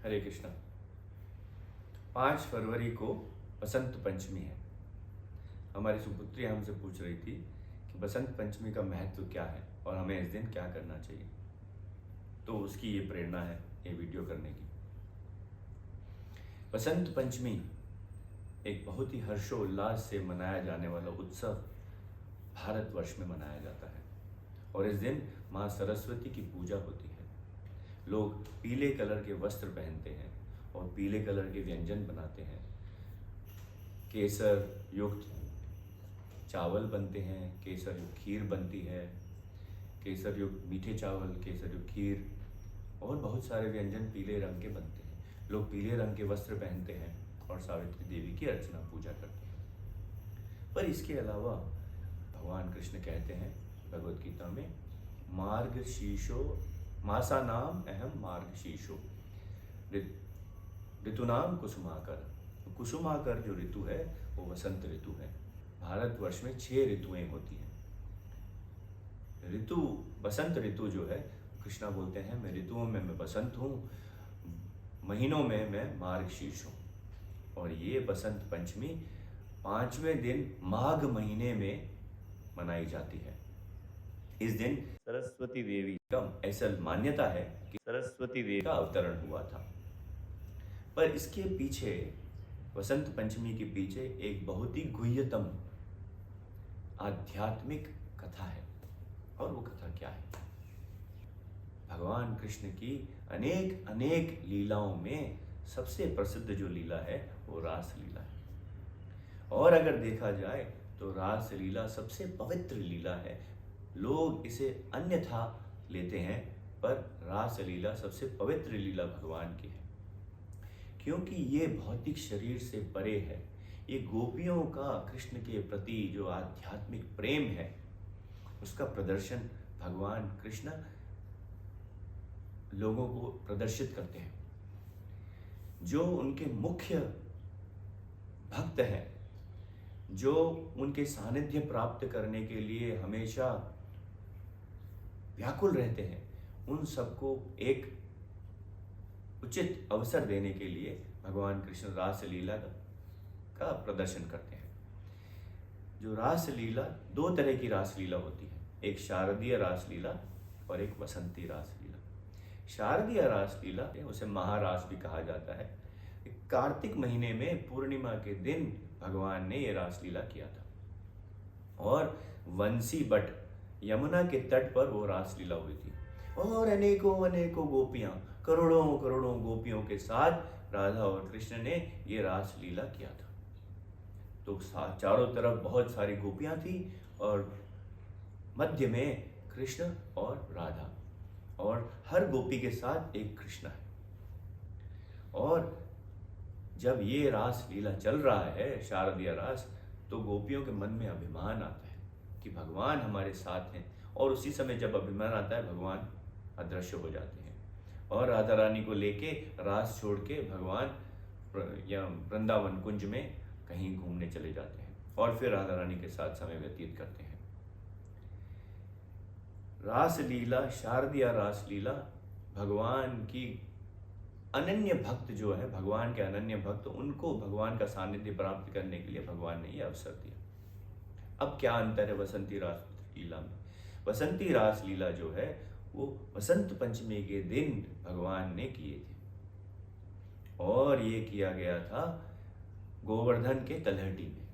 हरे कृष्णा। 5 फरवरी को बसंत पंचमी है। हमारी सुपुत्री हमसे पूछ रही थी कि बसंत पंचमी का महत्व क्या है और हमें इस दिन क्या करना चाहिए। तो उसकी ये प्रेरणा है ये वीडियो करने की। बसंत पंचमी एक बहुत ही हर्षोल्लास से मनाया जाने वाला उत्सव भारतवर्ष में मनाया जाता है और इस दिन माँ सरस्वती की पूजा होती है। लोग पीले कलर के वस्त्र पहनते हैं और पीले कलर के व्यंजन बनाते हैं। केसर युक्त चावल बनते हैं, केसर युक्त खीर बनती है, केसर युक्त मीठे चावल, केसर युक्त खीर और बहुत सारे व्यंजन पीले रंग के बनते हैं। लोग पीले रंग के वस्त्र पहनते हैं और सावित्री देवी की अर्चना पूजा करते हैं। पर इसके अलावा भगवान कृष्ण कहते हैं भगवत गीता में, मार्ग शीर्षो मासा नाम अहम मार्ग शीर्षो ऋतुनाम कुसुमाकर। कुसुमाकर जो ऋतु है वो वसंत ऋतु है। भारतवर्ष में 6 ऋतुएं होती हैं। ऋतु बसंत ऋतु जो है, कृष्णा बोलते हैं मैं ऋतुओं में मैं बसंत हूँ, महीनों में मैं मार्गशीर्ष हूँ। और ये बसंत पंचमी 5वें दिन माघ महीने में मनाई जाती है। इस दिन सरस्वती देवी का ऐसा मान्यता है कि सरस्वती देवी का अवतरण हुआ था। पर इसके पीछे, वसंत पंचमी के पीछे एक बहुत ही गुह्यतम आध्यात्मिक कथा है। और वो कथा क्या है? भगवान कृष्ण की अनेक अनेक लीलाओं में सबसे प्रसिद्ध जो लीला है वो रास लीला है। और अगर देखा जाए तो रास लीला सबसे पवित्र लीला है। लोग इसे अन्यथा लेते हैं, पर रास लीला सबसे पवित्र लीला भगवान की है, क्योंकि ये भौतिक शरीर से परे है। ये गोपियों का कृष्ण के प्रति जो आध्यात्मिक प्रेम है उसका प्रदर्शन भगवान कृष्ण लोगों को प्रदर्शित करते हैं। जो उनके मुख्य भक्त हैं, जो उनके सानिध्य प्राप्त करने के लिए हमेशा व्याकुल रहते हैं, उन सबको एक उचित अवसर देने के लिए भगवान कृष्ण रास लीला का प्रदर्शन करते हैं। जो रास लीला, 2 तरह की रास लीला होती है, एक शारदीय रास लीला और एक वसंती रास लीला। शारदीय रास लीला उसे महारास भी कहा जाता है। कार्तिक महीने में पूर्णिमा के दिन भगवान ने ये रास लीला किया था और वंशी बट यमुना के तट पर वो रास लीला हुई थी और अनेकों अनेकों गोपियां, करोड़ों करोड़ों गोपियों के साथ राधा और कृष्ण ने ये रास लीला किया था। तो चारों तरफ बहुत सारी गोपियां थी और मध्य में कृष्ण और राधा, और हर गोपी के साथ एक कृष्ण है। और जब ये रास लीला चल रहा है, शारदीय रास, तो गोपियों के मन में अभिमान आता है कि भगवान हमारे साथ हैं। और उसी समय जब अभिमान आता है, भगवान अदृश्य हो जाते हैं और राधा रानी को लेके रास छोड़ के भगवान या वृंदावन कुंज में कहीं घूमने चले जाते हैं और फिर राधा रानी के साथ समय व्यतीत करते हैं। रास लीला, शारदीय रास लीला, भगवान की अनन्य भक्त जो है, भगवान के अनन्य भक्त, उनको भगवान का सानिध्य प्राप्त करने के लिए भगवान ने यह अवसर दिया। अब क्या अंतर है बसंती रास लीला में? बसंती रास लीला जो है वो बसंत पंचमी के दिन भगवान ने किए थे और ये किया गया था गोवर्धन के तलहटी में,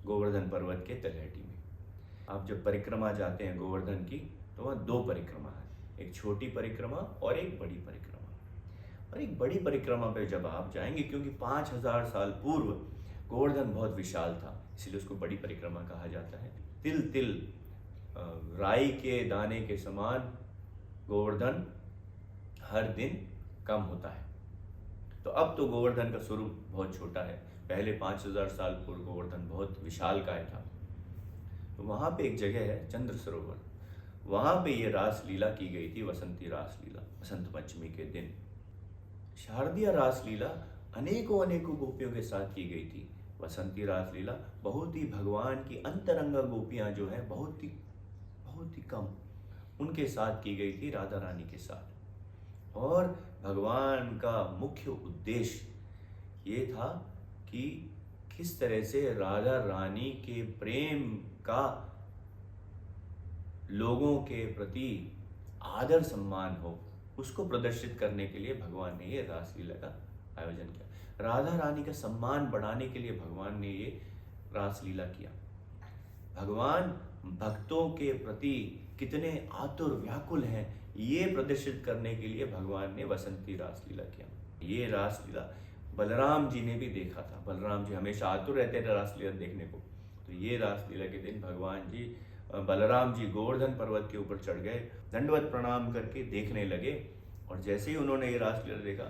गोवर्धन पर्वत के तलहटी में। आप जब परिक्रमा जाते हैं गोवर्धन की, तो वहाँ 2 परिक्रमा है, एक छोटी परिक्रमा और एक बड़ी परिक्रमा। और एक बड़ी परिक्रमा पे जब आप जाएंगे, क्योंकि 5000 साल पूर्व गोवर्धन बहुत विशाल था, इसलिए उसको बड़ी परिक्रमा कहा जाता है। तिल तिल राई के दाने के समान गोवर्धन हर दिन कम होता है। तो अब तो गोवर्धन का स्वरूप बहुत छोटा है, पहले 5000 साल पूर्व गोवर्धन बहुत विशालकाय था। तो वहाँ पे एक जगह है चंद्र सरोवर, वहाँ पे ये रास लीला की गई थी, वसंती रास लीला, बसंत पंचमी के दिन। शारदीय रास लीला अनेकों अनेकों गोपियों के साथ की गई थी। वसंती रास लीला बहुत ही भगवान की अंतरंगा गोपियां जो है, बहुत ही कम, उनके साथ की गई थी, राधा रानी के साथ। और भगवान का मुख्य उद्देश्य ये था कि किस तरह से राधा रानी के प्रेम का लोगों के प्रति आदर सम्मान हो, उसको प्रदर्शित करने के लिए भगवान ने ये रासलीला का आयोजन किया। राधा रानी का सम्मान बढ़ाने के लिए भगवान ने ये रासलीला किया। भगवान भक्तों के प्रति कितने आतुर व्याकुल हैं, ये प्रदर्शित करने के लिए भगवान ने वसंती रासलीला किया। ये रासलीला बलराम जी ने भी देखा था। बलराम जी हमेशा आतुर रहते थे रासलीला देखने को। तो ये रासलीला के दिन भगवान जी बलराम जी गोवर्धन पर्वत के ऊपर चढ़ गए, दंडवत प्रणाम करके देखने लगे। और जैसे ही उन्होंने ये रासलीला देखा,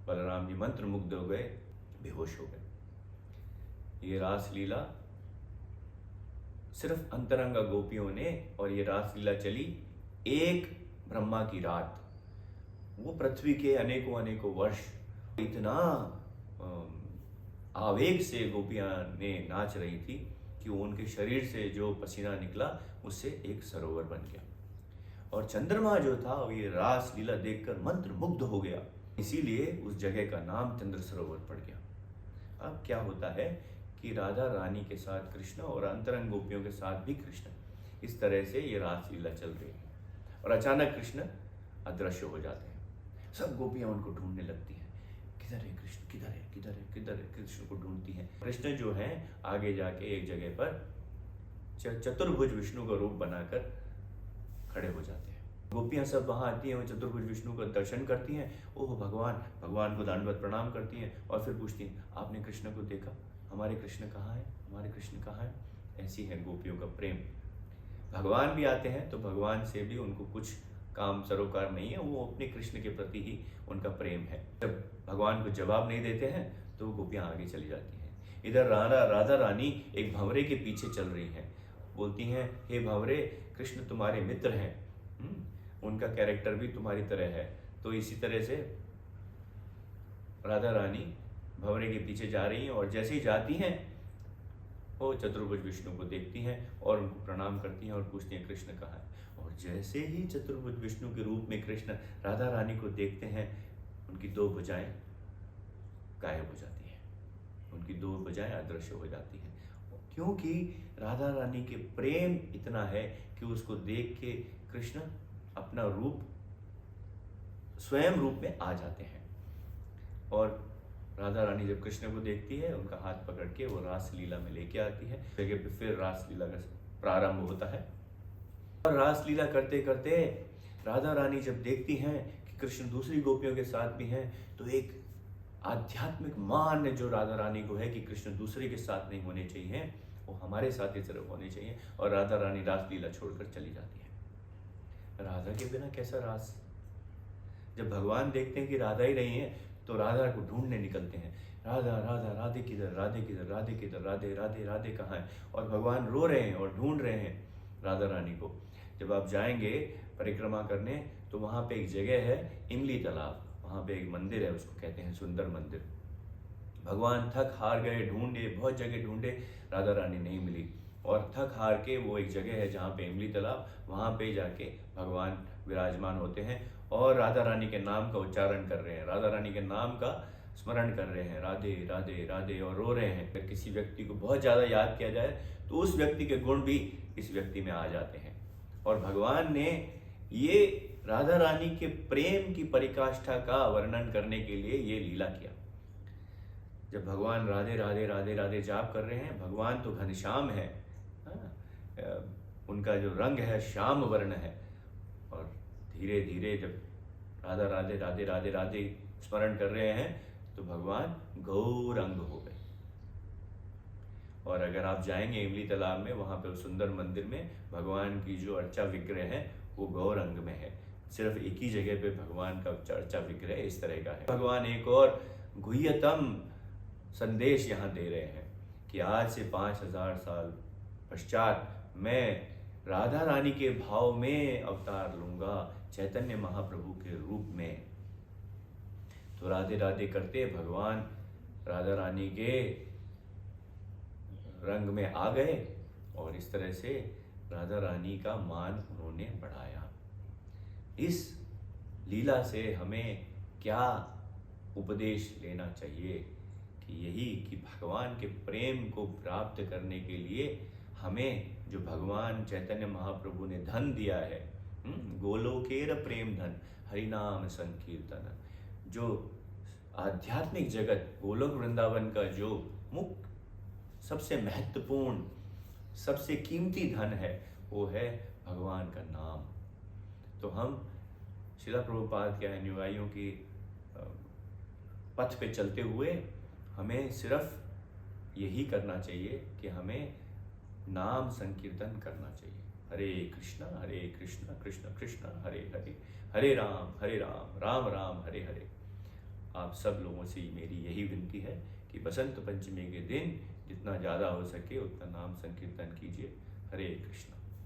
बलराम जी मंत्रमुग्ध हो गए, बेहोश हो गए। ये रासलीला सिर्फ अंतरंगा गोपियों ने, और ये रासलीला चली एक ब्रह्मा की रात। वो पृथ्वी के अनेकों अनेकों वर्ष इतना आवेग से गोपियां ने नाच रही थी कि उनके शरीर से जो पसीना निकला उससे एक सरोवर बन गया। और चंद्रमा जो था वो ये रासलीला देखकर मंत्रमुग्ध हो गया, इसीलिए उस जगह का नाम चंद्र सरोवर पड़ गया। अब क्या होता है कि राधा रानी के साथ कृष्ण और अंतरंग गोपियों के साथ भी कृष्ण, इस तरह से ये रासलीला चल रही है। और अचानक कृष्ण अदृश्य हो जाते हैं। सब गोपियां उनको ढूंढने लगती हैं, किधर है कृष्ण, किधर है, किधर है, किधर है, कृष्ण को ढूंढती हैं। कृष्ण जो है आगे जाके एक जगह पर चतुर्भुज विष्णु का रूप बनाकर खड़े हो जाते हैं। गोपियां सब वहां आती हैं, वो चतुर्भुज विष्णु का दर्शन करती हैं। ओह भगवान, भगवान को दंडवत प्रणाम करती हैं और फिर पूछती हैं, आपने कृष्ण को देखा? हमारे कृष्ण कहाँ है? हमारे कृष्ण कहाँ है? ऐसी है गोपियों का प्रेम। भगवान भी आते हैं तो भगवान से भी उनको कुछ काम सरोकार नहीं है, वो अपने कृष्ण के प्रति ही उनका प्रेम है। जब भगवान को जवाब नहीं देते हैं तो गोपियां आगे चली जाती हैं। इधर राधा रानी एक भंवरे के पीछे चल रही हैं, बोलती हैं, हे भंवरे, कृष्ण तुम्हारे मित्र हैं, उनका कैरेक्टर भी तुम्हारी तरह है। तो इसी तरह से राधा रानी भंवरे के पीछे जा रही हैं, और जैसे ही जाती हैं वो चतुर्भुज विष्णु को देखती हैं और उनको प्रणाम करती हैं और पूछती हैं कृष्ण कहाँ है। और जैसे ही चतुर्भुज विष्णु के रूप में कृष्ण राधा रानी को देखते हैं, उनकी दो भुजाएं गायब हो जाती हैं, उनकी दो भुजाएं अदृश्य हो जाती हैं, क्योंकि राधा रानी के प्रेम इतना है कि उसको देख के कृष्ण अपना रूप, स्वयं रूप में आ जाते हैं। और राधा रानी जब कृष्ण को देखती है, उनका हाथ पकड़ के वो रासलीला में लेके आती है। जगह पे फिर रासलीला का प्रारंभ होता है। और रासलीला करते करते राधा रानी जब देखती हैं कि कृष्ण दूसरी गोपियों के साथ भी हैं, तो एक आध्यात्मिक मान जो राधा रानी को है कि कृष्ण दूसरे के साथ नहीं होने चाहिए, वो हमारे साथ ही सिर्फ होने चाहिए। और राधा रानी रासलीला छोड़कर चली जाती है। राधा के बिना कैसा रास? जब भगवान देखते हैं कि राधा ही नहीं है तो राधा को ढूंढने निकलते हैं। राधा राधा, राधे किधर, राधे किधर, राधे किधर, राधे राधे, राधे कहाँ है? और भगवान रो रहे हैं और ढूंढ रहे हैं राधा रानी को। जब आप जाएंगे परिक्रमा करने तो वहाँ पे एक जगह है इमली तालाब, वहाँ पे एक मंदिर है, उसको कहते हैं सुंदर मंदिर। भगवान थक हार गए, ढूंढे, बहुत जगह ढूंढे, राधा रानी नहीं मिली। और थक हार के वो एक जगह है जहाँ पे इमली तालाब, वहाँ पे जाके भगवान विराजमान होते हैं और राधा रानी के नाम का उच्चारण कर रहे हैं, राधा रानी के नाम का स्मरण कर रहे हैं, राधे राधे राधे, और रो रहे हैं। अगर किसी व्यक्ति को बहुत ज़्यादा याद किया जाए तो उस व्यक्ति के गुण भी इस व्यक्ति में आ जाते हैं। और भगवान ने ये राधा रानी के प्रेम की परिकाष्ठा का वर्णन करने के लिए ये लीला किया। जब भगवान राधे राधे राधे राधे जाप कर रहे हैं, भगवान तो घनश्याम है, उनका जो रंग है श्याम वर्ण है। और धीरे धीरे जब राधा राधे राधे राधे राधे स्मरण कर रहे हैं तो भगवान गौरंग हो गए। और अगर आप जाएंगे इमली तालाब में, वहाँ पे सुंदर मंदिर में भगवान की जो अर्चा विग्रह है वो गौरंग में है। सिर्फ एक ही जगह पे भगवान का अर्चा विग्रह इस तरह का है। भगवान एक और गुह्यतम संदेश यहाँ दे रहे हैं कि आज से 5000 साल पश्चात मैं राधा रानी के भाव में अवतार लूंगा, चैतन्य महाप्रभु के रूप में। तो राधे राधे करते भगवान राधा रानी के रंग में आ गए और इस तरह से राधा रानी का मान उन्होंने बढ़ाया। इस लीला से हमें क्या उपदेश लेना चाहिए कि यही कि भगवान के प्रेम को प्राप्त करने के लिए हमें जो भगवान चैतन्य महाप्रभु ने धन दिया है, गोलोकेर प्रेम धन हरिनाम संकीर्तन, जो आध्यात्मिक जगत गोलोक वृंदावन का जो मुख्य सबसे महत्वपूर्ण सबसे कीमती धन है वो है भगवान का नाम। तो हम श्रील प्रभुपाद के अनुयायियों की पथ पे चलते हुए हमें सिर्फ यही करना चाहिए कि हमें नाम संकीर्तन करना चाहिए। हरे कृष्ण कृष्ण कृष्ण हरे हरे, हरे राम राम राम हरे हरे। आप सब लोगों से मेरी यही विनती है कि बसंत पंचमी के दिन जितना ज़्यादा हो सके उतना नाम संकीर्तन कीजिए। हरे कृष्ण।